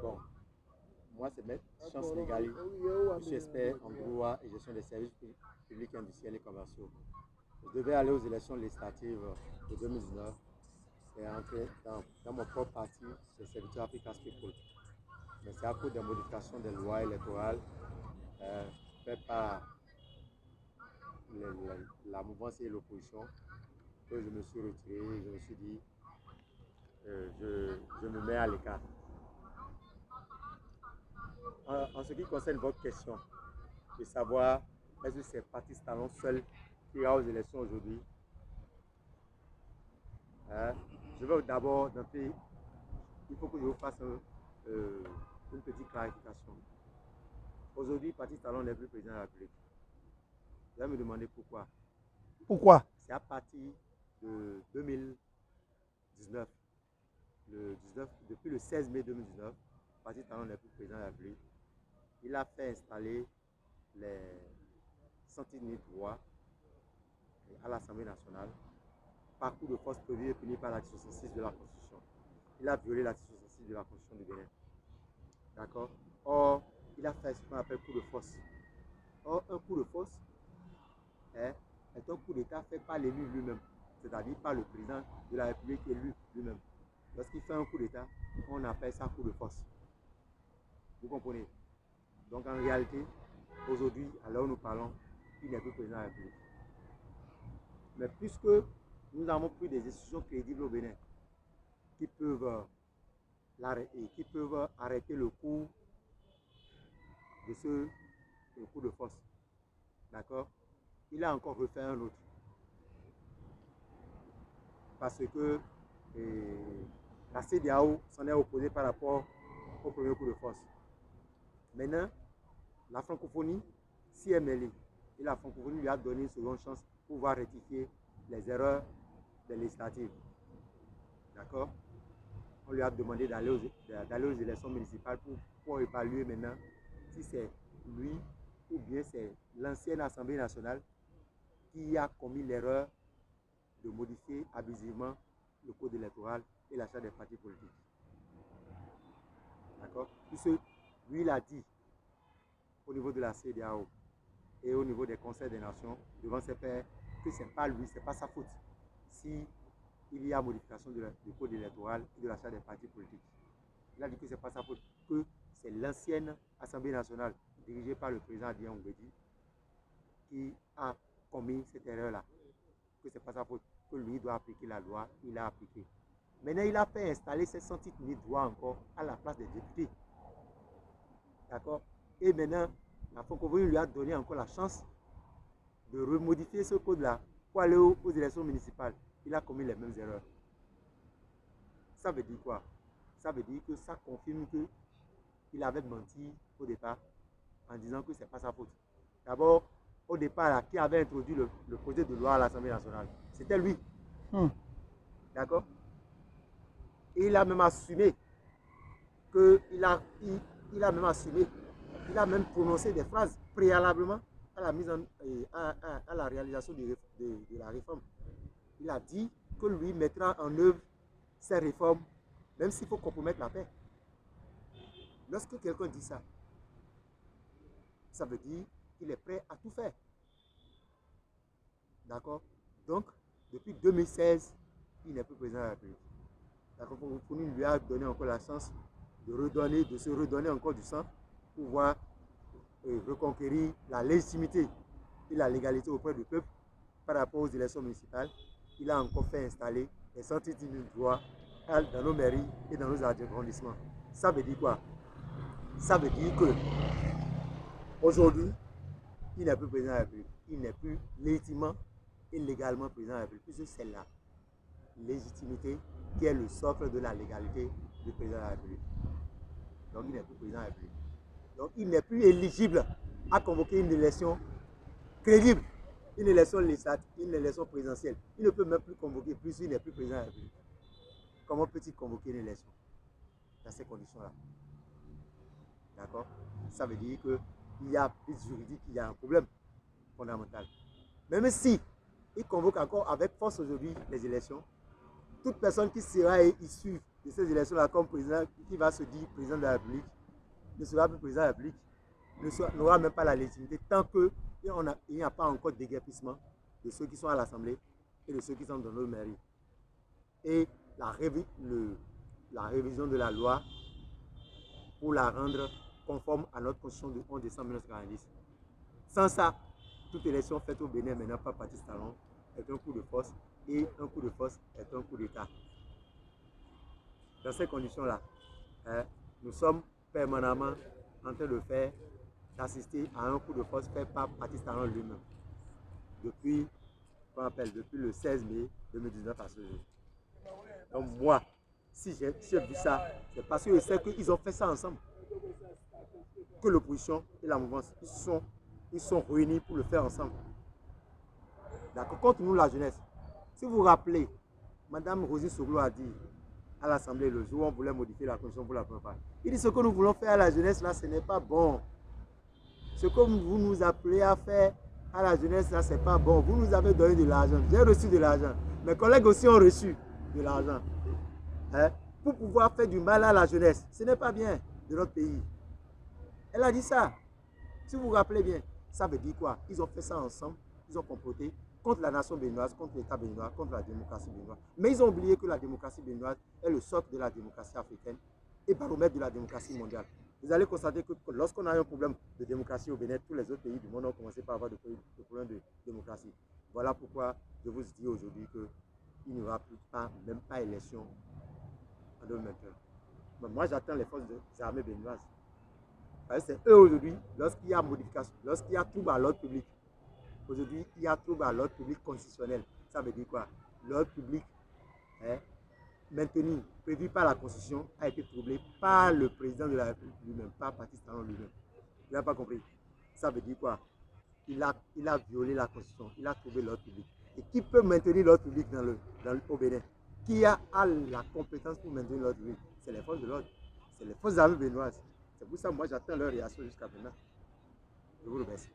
Bon, moi c'est Maître Chance Légali. Je suis expert en droit et gestion des services publics, industriels et commerciaux. Je devais aller aux élections législatives de 2019 et entrer dans mon propre parti, c'est Serviteur Africa People. Mais c'est à cause des modifications des lois électorales faites par la mouvance et l'opposition que je me suis retiré et je me suis dit je me mets à l'écart. En ce qui concerne votre question, de savoir est-ce que c'est Patrice Talon seul qui ira aux élections aujourd'hui, je vais d'abord d'entrée, il faut que je vous fasse une petite clarification. Aujourd'hui, Patrice Talon n'est plus président de la République. Vous allez me demander pourquoi. Pourquoi? C'est à partir de 2019, depuis le 16 mai 2019, Patrice Talon n'est plus président de la République. Il a fait installer les sentinelles droits à l'Assemblée nationale par coup de force prévu et puni par l'article 66 de la Constitution. Il a violé l'article 66 de la Constitution du Bénin. D'accord? Or, il a fait ce qu'on appelle coup de force. Or, un coup de force est un coup d'État fait par l'élu lui-même, c'est-à-dire par le président de la République élu lui-même. Lorsqu'il fait un coup d'État, on appelle ça coup de force. Vous comprenez? Donc, en réalité, aujourd'hui, à l'heure où nous parlons, il n'est plus président de la République. Mais puisque nous avons pris des institutions crédibles au Bénin qui peuvent arrêter le cours de ce coup de force, d'accord, il a encore refait un autre. Parce que la CEDEAO s'en est opposée par rapport au premier coup de force. Maintenant, la francophonie s'y est mêlée. Et la francophonie lui a donné une seconde chance pour pouvoir rectifier les erreurs des législatives. D'accord? On lui a demandé d'aller aux élections municipales pour évaluer maintenant si c'est lui ou bien c'est l'ancienne Assemblée nationale qui a commis l'erreur de modifier abusivement le code électoral et l'achat des partis politiques. D'accord? Puisque lui, il a dit au niveau de la CEDEAO et au niveau des conseils des nations, devant ses pairs, que ce n'est pas lui, ce n'est pas sa faute si il y a modification du code électoral et de l'achat des partis politiques. Il a dit que ce n'est pas sa faute, que c'est l'ancienne Assemblée nationale dirigée par le président Adrien Oumbedi qui a commis cette erreur-là. Que ce n'est pas sa faute, que lui doit appliquer la loi, il a appliqué. Maintenant, il a fait installer ces 100 titres de droit encore à la place des députés. D'accord? Et maintenant, la francophonie lui a donné encore la chance de remodifier ce code-là pour aller aux élections municipales. Il a commis les mêmes erreurs. Ça veut dire quoi? Ça veut dire que ça confirme qu'il avait menti au départ en disant que ce n'est pas sa faute. D'abord, au départ, là, qui avait introduit le projet de loi à l'Assemblée nationale, c'était lui. D'accord? Et il a même assumé il a même prononcé des phrases préalablement à la mise à la réalisation de la réforme. Il a dit que lui mettra en œuvre ces réformes, même s'il faut compromettre la paix. Lorsque quelqu'un dit ça, ça veut dire qu'il est prêt à tout faire. D'accord? Donc, depuis 2016, il n'est plus président de la République. La francophonie lui a donné encore la chance de se redonner encore du sang pour pouvoir reconquérir la légitimité et la légalité auprès du peuple par rapport aux élections municipales. Il a encore fait installer les centres de droit dans nos mairies et dans nos arrondissements. Ça veut dire quoi? Ça veut dire que aujourd'hui, il n'est plus président de la République. Il n'est plus légitimement et légalement président de la République, puisque c'est la légitimité qui est le socle de la légalité du président de la République. Donc, il n'est plus président de la République. Donc, il n'est plus éligible à convoquer une élection crédible, une élection législative, une élection présidentielle. Il ne peut même plus convoquer, puisqu'il n'est plus président de la République. Comment peut-il convoquer une élection dans ces conditions-là? D'accord? Ça veut dire qu'il y a plus juridique, il y a un problème fondamental. Même si il convoque encore avec force aujourd'hui les élections, toute personne qui sera issue de ces élections-là comme président, qui va se dire président de la République, ne sera plus président de la République, n'aura même pas la légitimité tant qu'il n'y a pas encore déguerpissement de ceux qui sont à l'Assemblée et de ceux qui sont dans nos mairies. Et la révision de la loi pour la rendre conforme à notre constitution du 11 décembre 1990. Sans ça, toute élection faite au Bénin maintenant par Patrice Talon est un coup de force et un coup de force est un coup d'État. Dans ces conditions-là, nous sommes permanemment en train d'assister à un coup de force fait par Patrice Talon lui-même depuis le 16 mai 2019 à ce jour. Donc moi, si j'ai vu ça, c'est parce que je sais qu'ils ont fait ça ensemble. Que l'opposition et la mouvance, ils sont réunis pour le faire ensemble. D'accord. Contre nous, la jeunesse. Si vous vous rappelez, Mme Rosy Soglo a dit à l'Assemblée le jour où on voulait modifier la Constitution pour la première fois. Il dit ce que nous voulons faire à la jeunesse, là, ce n'est pas bon. Ce que vous nous appelez à faire à la jeunesse, là, ce n'est pas bon. Vous nous avez donné de l'argent. J'ai reçu de l'argent. Mes collègues aussi ont reçu de l'argent. Pour pouvoir faire du mal à la jeunesse. Ce n'est pas bien de notre pays. Elle a dit ça. Si vous vous rappelez bien, ça veut dire quoi? Ils ont fait ça ensemble. Ils ont comploté contre la nation béninoise, contre l'État béninois, contre la démocratie béninoise. Mais ils ont oublié que la démocratie béninoise est le socle de la démocratie africaine et baromètre de la démocratie mondiale. Vous allez constater que lorsqu'on a un problème de démocratie au Bénin, tous les autres pays du monde ont commencé par avoir des problèmes de démocratie. Voilà pourquoi je vous dis aujourd'hui qu'il n'y aura plus même pas élection en 2021. Mais moi, j'attends les forces des armées béninoises. C'est eux aujourd'hui, lorsqu'il y a modification, lorsqu'il y a trouble à l'ordre public, aujourd'hui, il y a trouble à l'ordre public constitutionnel. Ça veut dire quoi? L'ordre public maintenu, prévu par la Constitution, a été troublé par le président de la République lui-même, par Patrice Talon lui-même. Vous n'avez pas compris? Ça veut dire quoi? Il a violé la Constitution, il a troublé l'ordre public. Et qui peut maintenir l'ordre public au Bénin? Qui a la compétence pour maintenir l'ordre public? C'est les forces de l'ordre, c'est les forces armées béninoises. C'est pour ça que moi j'attends leur réaction jusqu'à maintenant. Je vous remercie.